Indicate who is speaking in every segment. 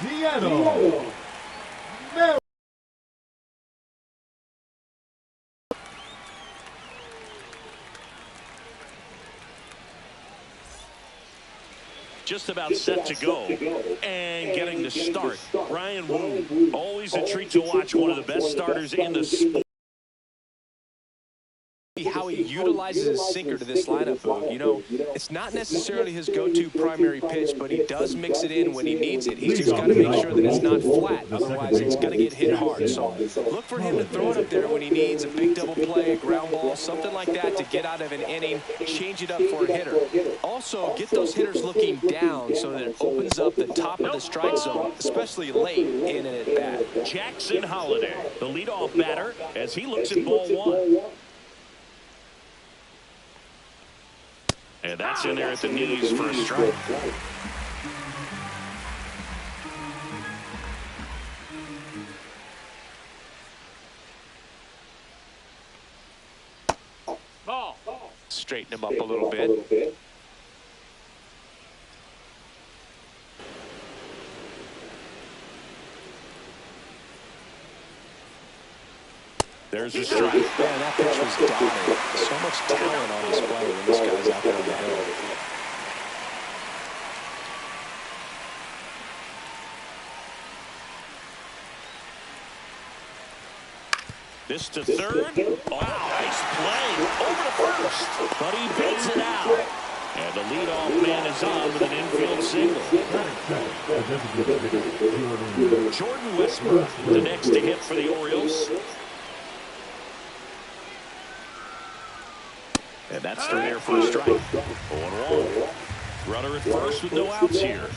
Speaker 1: Seattle.
Speaker 2: Just about set to go and getting to start. Ryan Wu, always a treat to watch, one of the best starters in the sport.
Speaker 3: How he utilizes his sinker to this lineup, Boog. You know, it's not necessarily his go-to primary pitch, but he does mix it in when he needs it. He's just got to make sure that it's not flat, otherwise it's going to get hit hard. So look for him to throw it up there when he needs a big double play, a ground ball, something like that to get out of an inning, change it up for a hitter. Also, get those hitters looking down so that it opens up the top of the strike zone, especially late in an at-bat.
Speaker 2: Jackson Holiday, the leadoff batter, as he looks at ball one. And that's in there at the knees for a strike.
Speaker 3: Ball. Straighten him up a little bit.
Speaker 2: There's a strike.
Speaker 3: Man, that pitch was dominant. So much talent on display when this guy's out there on the hill.
Speaker 2: This to third. Wow, nice play. Over to first. But he beats it out. And the leadoff man is on with an infield single. Jordan Westbrook, the next to hit for the Orioles. And that's through there for a strike. 0-1. Runner at first with no outs here.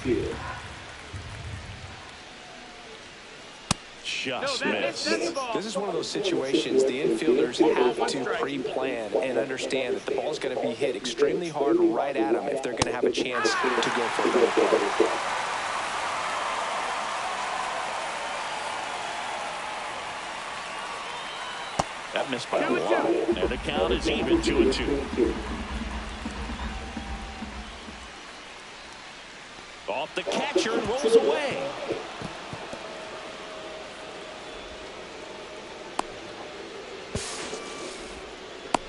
Speaker 2: Just missed.
Speaker 3: This is one of those situations the infielders have to pre-plan and understand that the ball's going to be hit extremely hard right at them if they're going to have a chance to go for a double play.
Speaker 2: That missed by a lot. And the count is even 2-2. Off the catcher and rolls away.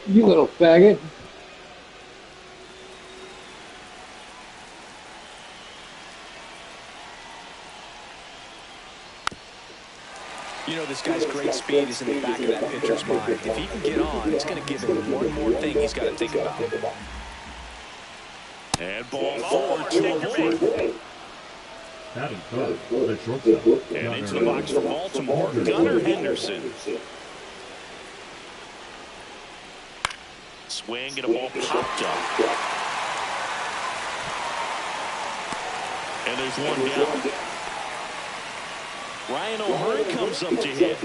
Speaker 4: You little faggot.
Speaker 3: You know, this guy's great speed is in the back of that pitcher's mind. If he can get on, it's going to give him one more thing he's got to think about.
Speaker 2: And ball forward to a board. And into the box for Baltimore, Gunnar Henderson. Swing and a ball popped up. And there's one down. Ryan O'Hearn comes up to hit.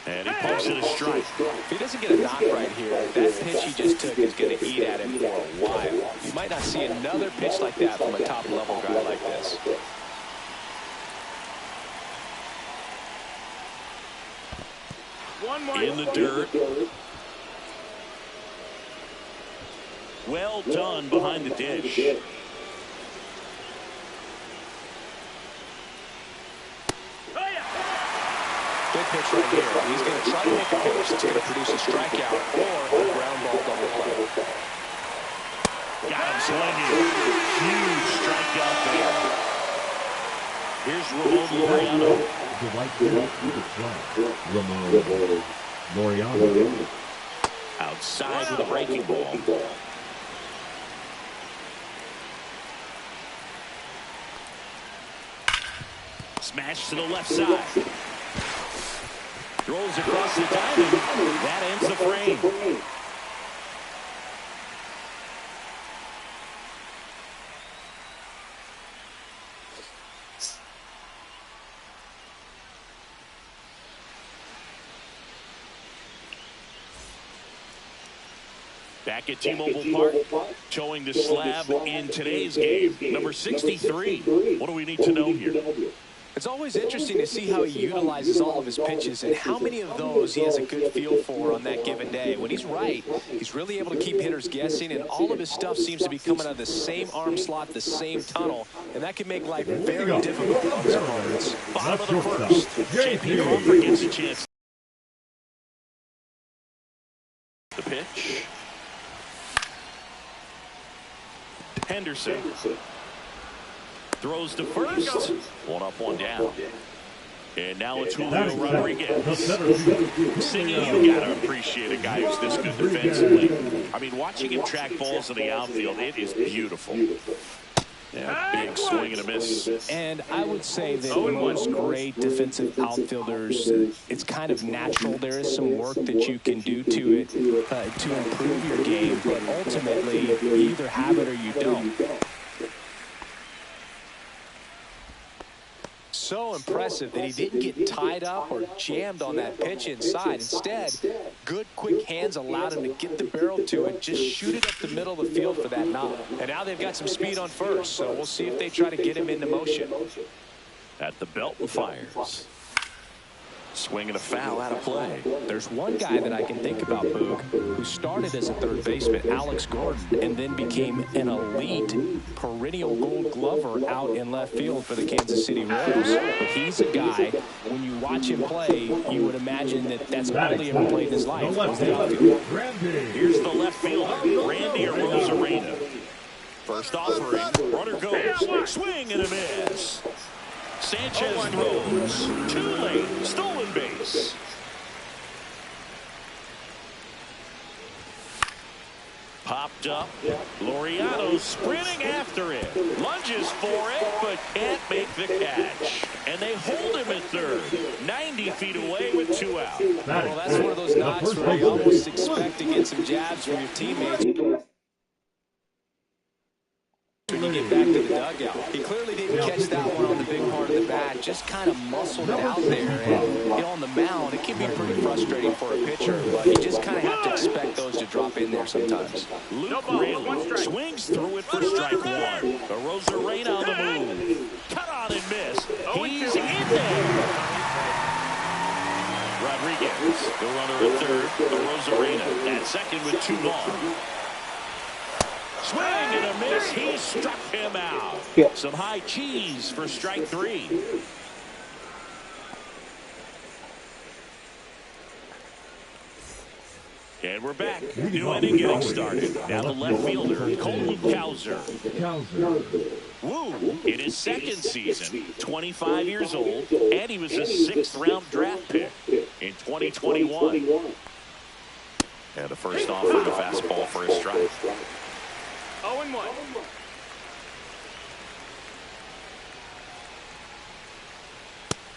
Speaker 2: And he pumps it a strike.
Speaker 3: If he doesn't get a knock right here, that pitch he just took is going to eat at him for a while. You might not see another pitch like that from a top-level guy like this.
Speaker 2: In the dirt. Well done behind the dish.
Speaker 3: Good pitch right here. He's going to try to make a pitch that's going to produce a strikeout or a ground ball double play.
Speaker 2: Got him swinging. Huge strikeout there. Here's Ramon Laureano.
Speaker 1: Ramon Laureano.
Speaker 2: Outside with a breaking ball. Smash to the left side. Throws across the diamond. That ends the frame. Back at T-Mobile Park, showing the slab in today's game. Number 63. What do we need to know here?
Speaker 3: It's always interesting to see how he utilizes all of his pitches and how many of those he has a good feel for on that given day. When he's right, he's really able to keep hitters guessing, and all of his stuff seems to be coming out of the same arm slot, the same tunnel, and that can make life very difficult on his opponents.
Speaker 2: Bottom of the first, J.P. Crawford gets a chance. The pitch. Henderson throws to first. One up, one down. And now it's Julio Rodriguez. Singing, you got to appreciate a guy who's this good defensively. I mean, watching him track balls in the outfield, it is beautiful. Yeah, big swing and a miss.
Speaker 3: And I would say that most great defensive outfielders, it's kind of natural. There is some work that you can do to it to improve your game, but ultimately you either have it or you don't. So impressive that he didn't get tied up or jammed on that pitch inside. Instead, good quick hands allowed him to get the barrel to it, just shoot it up the middle of the field for that knock. And now they've got some speed on first, so we'll see if they try to get him into motion.
Speaker 2: At the belt and fires. Swing and a foul out of play.
Speaker 3: There's one guy that I can think about, Boog, who started as a third baseman, Alex Gordon, and then became an elite perennial gold glover out in left field for the Kansas City Royals. But he's a guy, when you watch him play, you would imagine that that's all he ever played in his life.
Speaker 2: Here's the left fielder, Randy Arozarena. First offering, runner goes, swing and a miss. Sanchez throws, too late, stolen base. Popped up, Laureano sprinting after it, lunges for it, but can't make the catch. And they hold him at third, 90 feet away with 2 out.
Speaker 3: Well, that's one of those knocks where you almost expect to get some jabs from your teammates when you get back to the dugout. He clearly didn't catch that one on the big part of the bat, just kind of muscled it out there. And on the mound, it can be pretty frustrating for a pitcher, but you just kind of have to expect those to drop in there sometimes.
Speaker 2: Luke Rayleigh swings through it for strike one. Arozarena on the move. Cut on and miss. He's in there. Rodriguez, the runner at third. Arozarena at second with 2 gone. Swing and a miss. He struck him out. Some high cheese for strike 3. And we're back. New inning getting started. Now the left fielder, Colton Cowser. Woo, in his second season, 25 years old, and he was a 6th-round draft pick in 2021. And the first offering, a fastball for a strike.
Speaker 5: 0-1.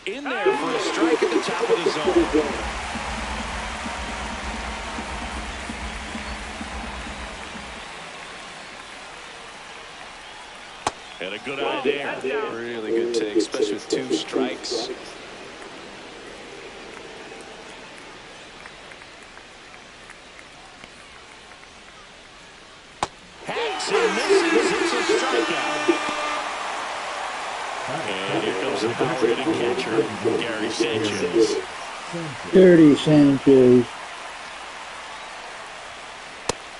Speaker 2: In there for a strike at the top of the zone. And a good eye there.
Speaker 3: Really good take, especially with 2 strikes.
Speaker 2: And misses. It's a strikeout. And here comes the power-hitting catcher, Gary Sanchez.
Speaker 4: Dirty Sanchez.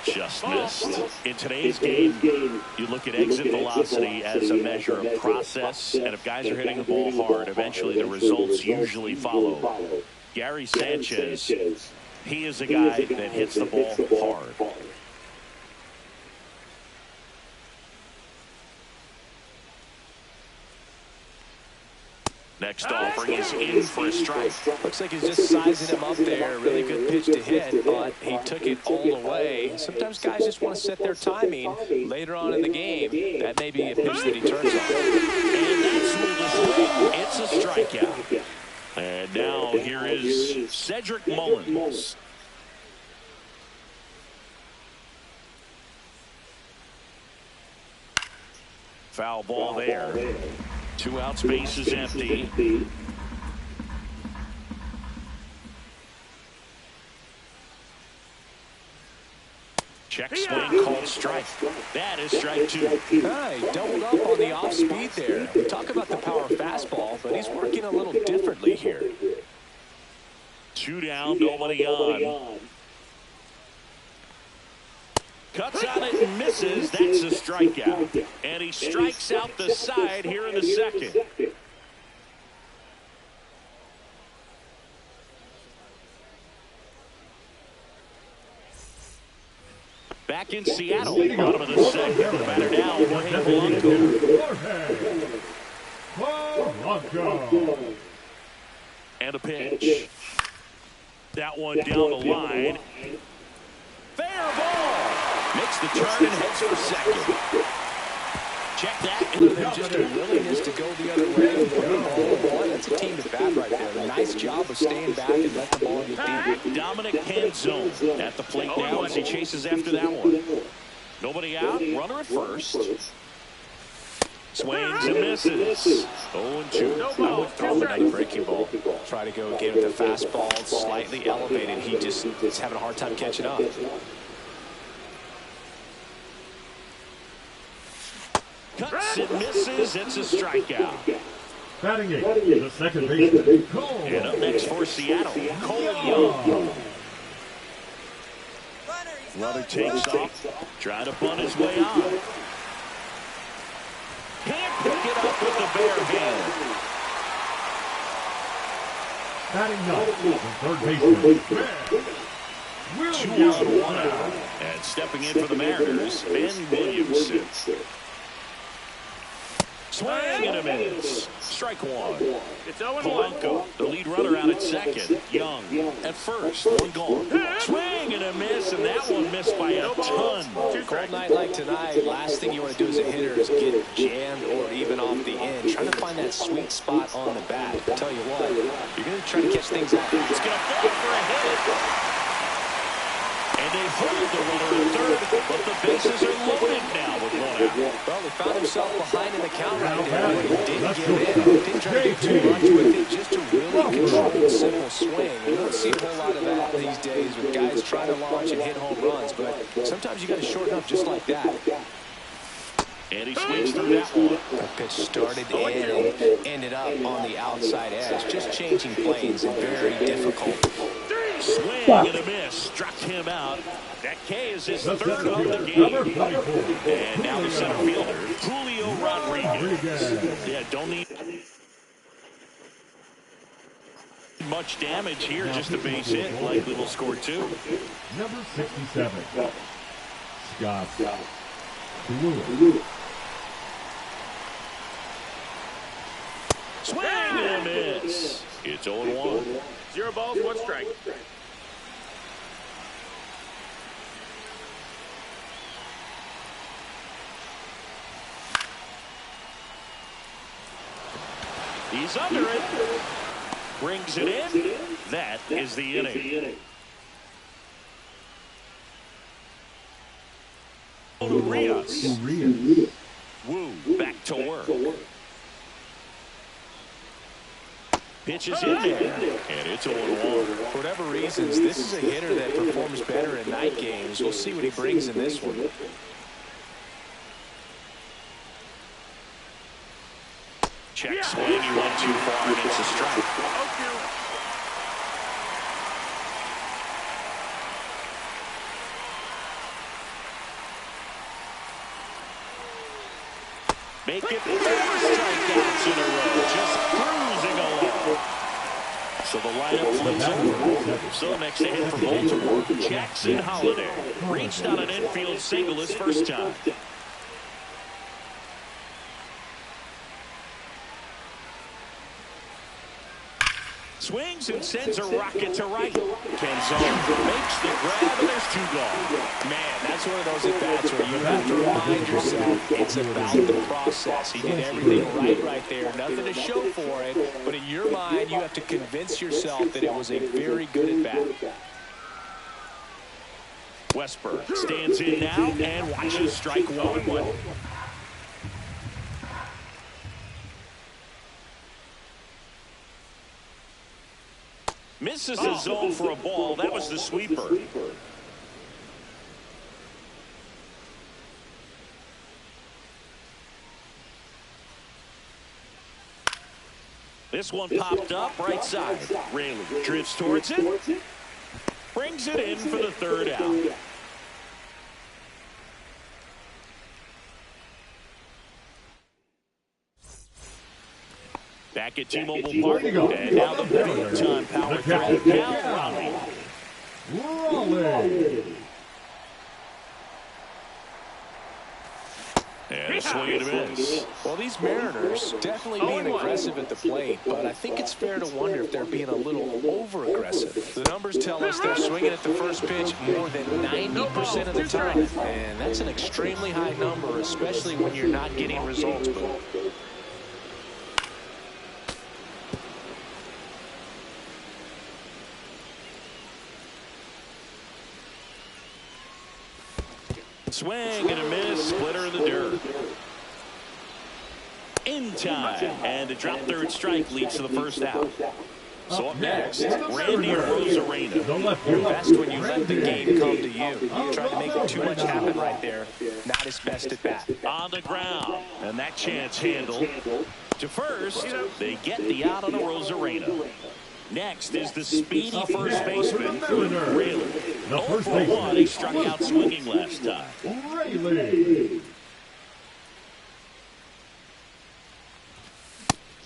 Speaker 2: Just missed. In today's game, you look at exit velocity as a measure of process, and if guys are hitting the ball hard, eventually the results usually follow. Gary Sanchez, he is a guy that hits the ball hard. Next offering is in for a strike.
Speaker 3: Looks like he's just sizing him up there. Really good pitch to hit, but he took it all the way. Sometimes guys just want to set their timing later on in the game. That may be a pitch that he turns on.
Speaker 2: And that's with the swing. It's a strikeout. And now here is Cedric Mullins. Foul ball there. 2 outs, base is empty. Check swing called called strike. That is strike 2.
Speaker 3: He doubled up on the off speed there. Talk about the power fastball, but he's working a little differently here.
Speaker 2: 2 down, nobody on. Cuts on it and misses. That's a strikeout. And he strikes out the side here in the second. Back in Seattle, bottom of the second. Batter now, Polanco. And a pitch. That one down the line. Fair ball. Makes the turn and heads for second. Check that.
Speaker 3: And then just a willingness to go the other way. Boy, that's a team to bat right there. Nice job of staying back and let the ball get deep.
Speaker 2: Dominic Canzone at the plate now as he chases after that one. Nobody out. Runner at first. Swings and misses. 0-2.
Speaker 3: I would throw him another breaking ball. Try to go again with the fastball slightly elevated. He just is having a hard time catching up.
Speaker 2: Cuts and misses. It's a strikeout.
Speaker 1: Batting eight, the second baseman, Cole.
Speaker 2: And up next for Seattle, Cole Young. Runner takes off, trying to bunt his way on. Can't pick it up with the bare hand.
Speaker 1: Batting ninth, the third baseman,
Speaker 2: 2 on, 1 out. And stepping in for the Mariners, Ben Williamson. Swing and a miss. Strike 1.
Speaker 5: It's 0-1.
Speaker 2: Polanco, the lead runner out at second. Young at first. 1 gone. Swing and a miss, and that one missed by a ton.
Speaker 3: Cold night like tonight, last thing you want to do as a hitter is get jammed or even off the end. Trying to find that sweet spot on the bat. I'll tell you what, you're going to try to catch things out.
Speaker 2: It's going to fall for a hit. And they hold the runner at third, but the bases are loaded now with 1 out.
Speaker 3: Well, he found himself behind in the count right there, but he didn't give in. Didn't try to do too much with it, just a really controlled, simple swing. We don't see a whole lot of that these days with guys trying to launch and hit home runs, but sometimes you got to shorten up just like that.
Speaker 2: And he swings through that one.
Speaker 3: The pitch started and ended up on the outside edge, just changing planes and very difficult.
Speaker 2: Swing and a miss. Struck him out. That K is his third of the game. And now the center fielder, Julio Rodriguez. Yeah, don't need much damage here. Just a base hit. Likely will score 2.
Speaker 1: number 67, Scott Blue.
Speaker 2: Swing and a miss. It's 0-1.
Speaker 5: 0 balls, 1 strike.
Speaker 2: He's under it. Brings it in. That is the inning. Urias. Woo, back to work. Pitches in there, and it's 0-1.
Speaker 3: For whatever reasons, this is a hitter that performs better in night games. We'll see what he brings in this one.
Speaker 2: Check swing, he went too far, and it's a strike. Make it 4 strikeouts in a row, just cruising along. So the lineup flips over. So next to hit for Baltimore, Jackson Holliday. Reached on an infield single his first time. Swings and sends a rocket to right. Canzone makes the grab, and there's 2 gone.
Speaker 3: Man, that's one of those at-bats where you have to remind yourself it's about the process. He did everything right there. Nothing to show for it, but in your mind, you have to convince yourself that it was a very good at-bat.
Speaker 2: Westberg stands in now and watches strike 1. Misses his zone for a ball. That was the sweeper. This one popped up right side. Rayleigh drifts towards it. Brings it in for the third out. Back at T-Mobile Park. And now the big-time power threat, Raleigh. And a swing and a miss.
Speaker 3: Well, these Mariners definitely being aggressive at the plate, but I think it's fair to wonder if they're being a little over-aggressive. The numbers tell us they're swinging at the first pitch more than 90% of the time, and that's an extremely high number, especially when you're not getting results.
Speaker 2: Swing and a miss, splitter in the dirt. In time, and a drop third strike leads to the first out. So up next, Randy Arozarena.
Speaker 3: Best when you let the game come to you. Trying to make too much happen right there. Not his best at bat.
Speaker 2: On the ground, and that chance handled. To first, they get the out on Arozarena. Next is the speedy first baseman, Rayleigh. 0-for-1, he struck out swinging last time.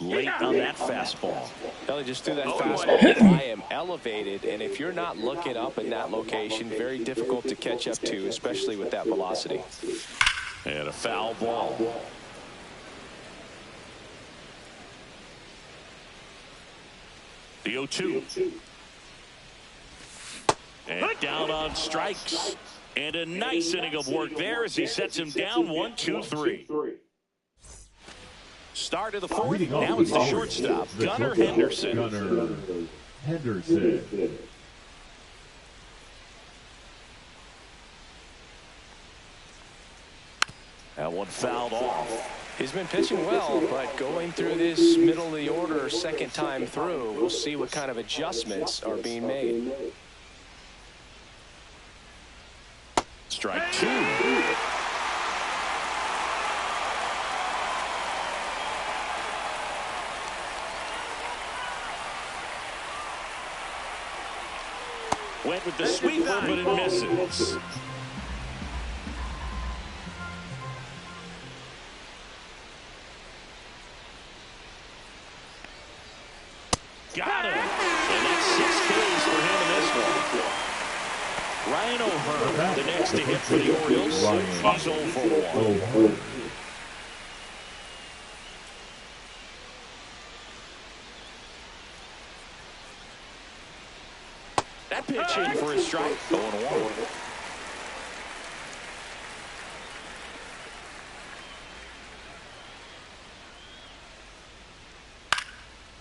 Speaker 2: Late on that fastball.
Speaker 3: Kelly just threw that fastball by him, elevated, and if you're not looking up in that location, very difficult to catch up to, especially with that velocity.
Speaker 2: And a foul ball. The 0-2. And down on strikes. And a nice inning of work there as he sets him down 1-2-3. Start of the fourth. Now it's the shortstop, Gunnar Henderson. That one fouled off.
Speaker 3: He's been pitching well, but going through this middle of the order second time through, we'll see what kind of adjustments are being made.
Speaker 2: Strike two. Went with the sweeper, but it misses. Got him. And that's 6 Ks for him in this one. Ryan O'Hearn, the next to hit for the Orioles. He's 0-for-1. That pitch in for a strike. 0-1.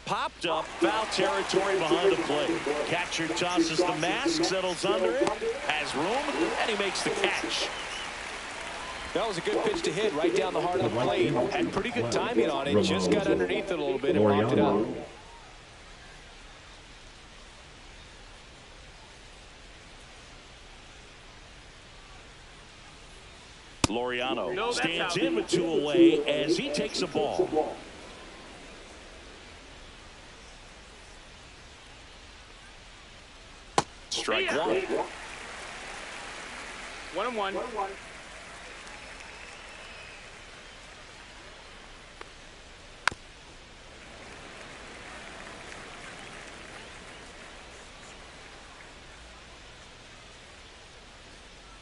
Speaker 2: Popped up, foul territory behind the plate. Catcher tosses the mask, settles under it, has room, and he makes the catch.
Speaker 3: That was a good pitch to hit right down the heart of the plate. Had pretty good timing on it, just got underneath it a little bit and rocked it out.
Speaker 2: Laureano stands in with 2 away as he takes a ball. Strike one.
Speaker 5: 1-1.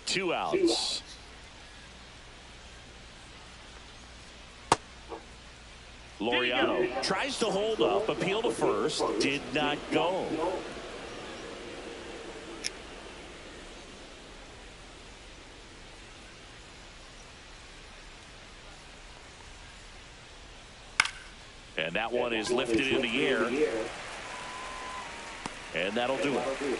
Speaker 2: Two outs. Laureano tries to hold up, appeal to first, did not go. And that one is lifted in the air. And that'll do it.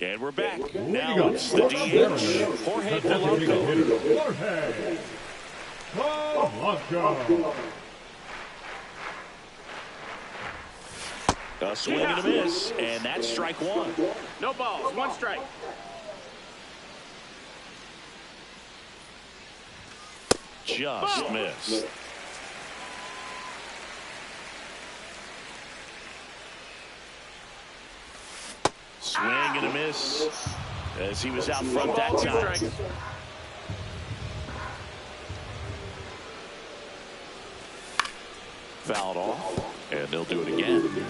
Speaker 2: And we're back. Now it's the DH, Jorge Polanco. A swing and a miss, and that's strike one.
Speaker 5: No balls, 1 strike.
Speaker 2: Just missed. Swing and a miss as he was out front that time. Fouled off, and they'll do it again.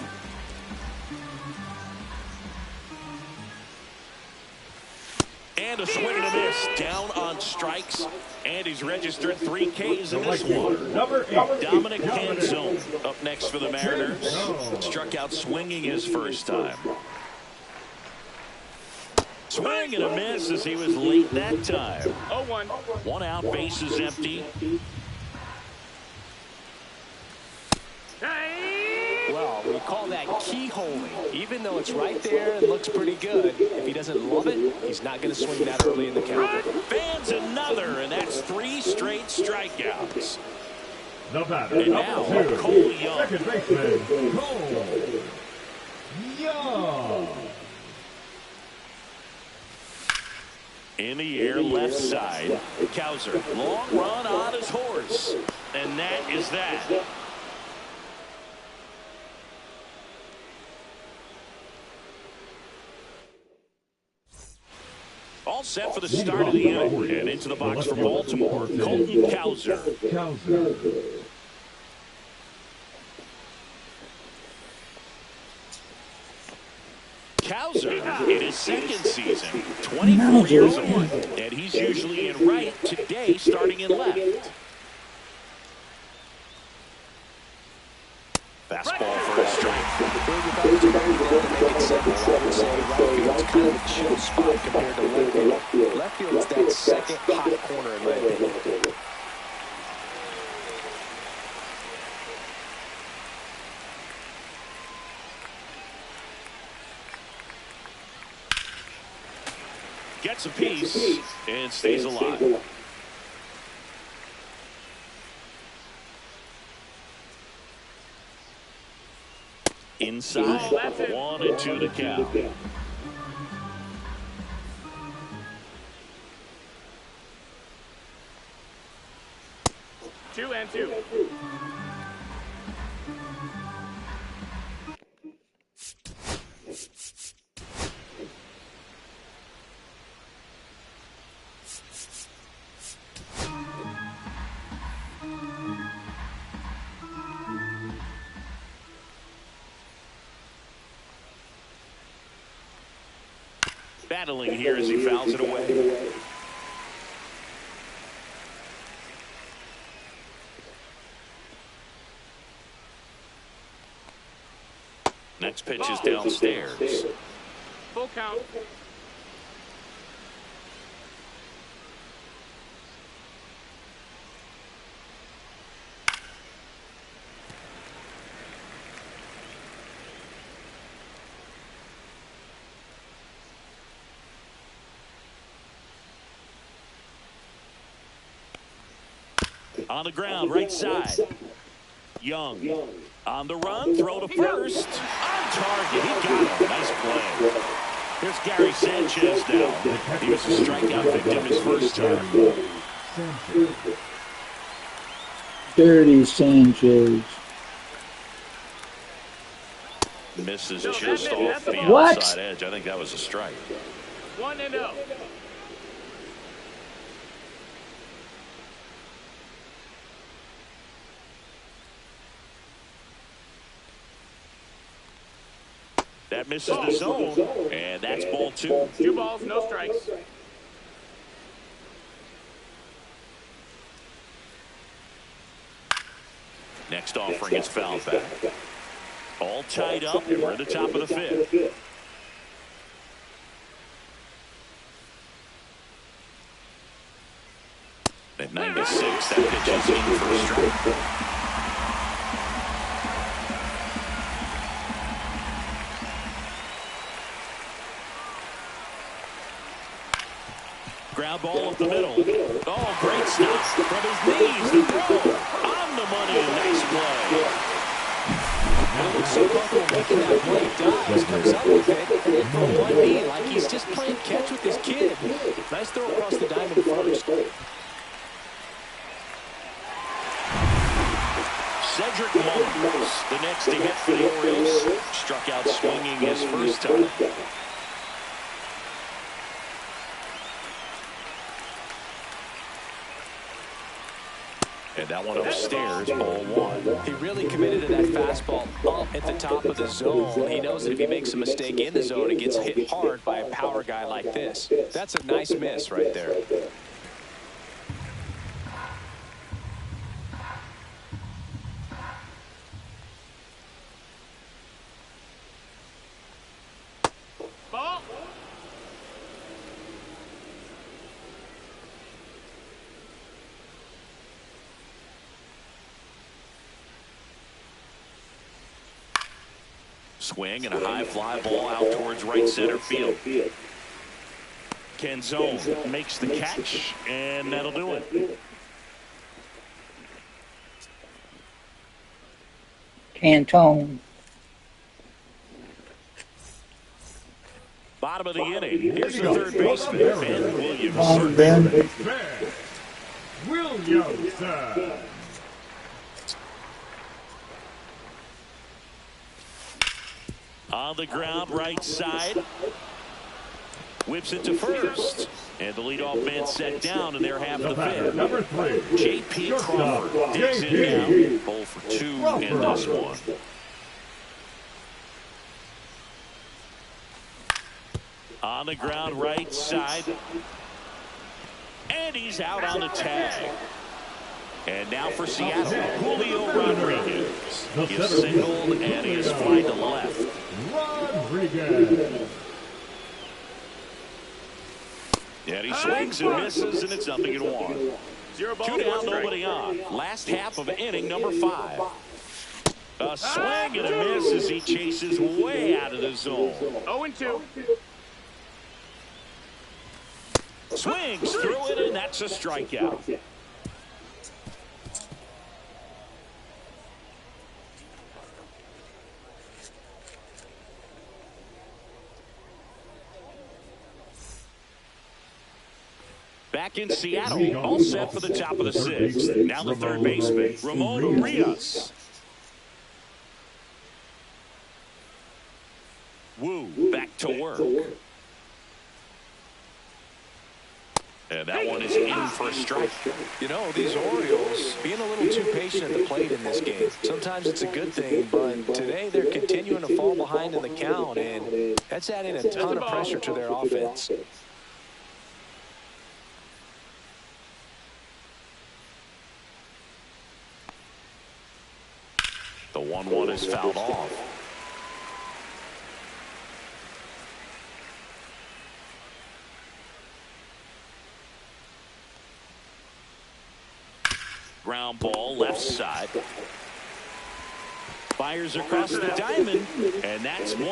Speaker 2: And a swing and a miss. Down on strikes. And he's registered 3 Ks in this one.
Speaker 1: Number 8.
Speaker 2: Dominic Canzone up next for the Mariners. Struck out swinging his first time. Swing and a miss as he was late that time.
Speaker 5: 0-1.
Speaker 2: 1 out, bases empty.
Speaker 3: Well, we call that keyholing. Even though it's right there and looks pretty good, if he doesn't love it, he's not going to swing that early in the count.
Speaker 2: Fans another, and that's 3 straight strikeouts.
Speaker 1: The batter,
Speaker 2: And now,
Speaker 1: number 2.
Speaker 2: Cole Young.
Speaker 1: Second baseman, Cole Young.
Speaker 2: In the air, left side. Cowser, long run on his horse. And that is that. All set for the start of the inning. And into the box for Baltimore, Colton Cowser. Cowser in his second season, 24 years old, and he's usually in right, today starting in left. Fastball for a strike.
Speaker 3: Big if I was to break it down to make it simple, I would say right field's kind of a chill spot compared to left field. Left field's that second hot corner in my opinion.
Speaker 2: Gets a piece and stays alive. Inside, 1-2 to count.
Speaker 5: Two and two.
Speaker 2: Battling here as he fouls it away. Next pitch is downstairs.
Speaker 5: Full count.
Speaker 2: On the ground, right side. Young on the run, throw to first. On target, he got him. Nice play. Here's Gary Sanchez now. He was a strikeout victim his first time.
Speaker 4: Dirty Sanchez.
Speaker 2: Misses just off the
Speaker 4: What?
Speaker 2: outside edge. I think that was a strike.
Speaker 5: 1-0.
Speaker 2: That misses the zone, and that's ball 2.
Speaker 5: 2 balls, no strikes.
Speaker 2: Next offering is fouled back. All tied up, and we're at the top of the 5th. At 96, that pitch is in for a strike. Ground ball up the middle. Oh, great stop from his knees. The throw on the money. Nice play.
Speaker 3: He looks so comfortable making that play. Dives, comes up with it, and from 1 knee, like he's just playing catch with his kid. Nice throw across the diamond first.
Speaker 2: The next to hit for the Orioles. Struck out swinging his first time. And that one upstairs, ball one.
Speaker 3: He really committed to that fastball up at the top of the zone. He knows that if he makes a mistake in the zone, it gets hit hard by a power guy like this. That's a nice miss right there.
Speaker 5: Ball.
Speaker 2: Swing and a high fly ball out towards right center field. Canzone makes the catch, and that'll do it.
Speaker 4: Cantone.
Speaker 2: Bottom of the inning. Here's the third baseman, Ben Williams.
Speaker 4: Long Ben.
Speaker 1: Ben Williams.
Speaker 2: On the ground, right side. Whips it to first. And the leadoff man set down in their half of the fifth.
Speaker 1: Number 3.
Speaker 2: J.P. Crawford digs in now. 0 for 2 in this one. On the ground, right side. And he's out on the tag. And now for Seattle, Julio Rodriguez. He is singled and he is flying to left.
Speaker 1: Rodriguez.
Speaker 2: And he swings and misses, and it's 0-1.
Speaker 5: 0 ball,
Speaker 2: 2
Speaker 5: 1
Speaker 2: down,
Speaker 5: strike.
Speaker 2: nobody on. Last half of inning number 5. A swing and a miss as he chases way out of the zone.
Speaker 5: 0-2.
Speaker 2: Swings through it, and that's a strikeout. Back in Seattle, all set for the top of the 6th. Now the third baseman, Ramon Urias. Wu back to work. And that one is in for a strike.
Speaker 3: You know, these Orioles being a little too patient at the plate in this game. Sometimes it's a good thing, but today they're continuing to fall behind in the count, and that's adding a ton of pressure to their offense.
Speaker 2: The 1-1 is fouled off. Ground ball left side. Fires across the diamond, and that's one.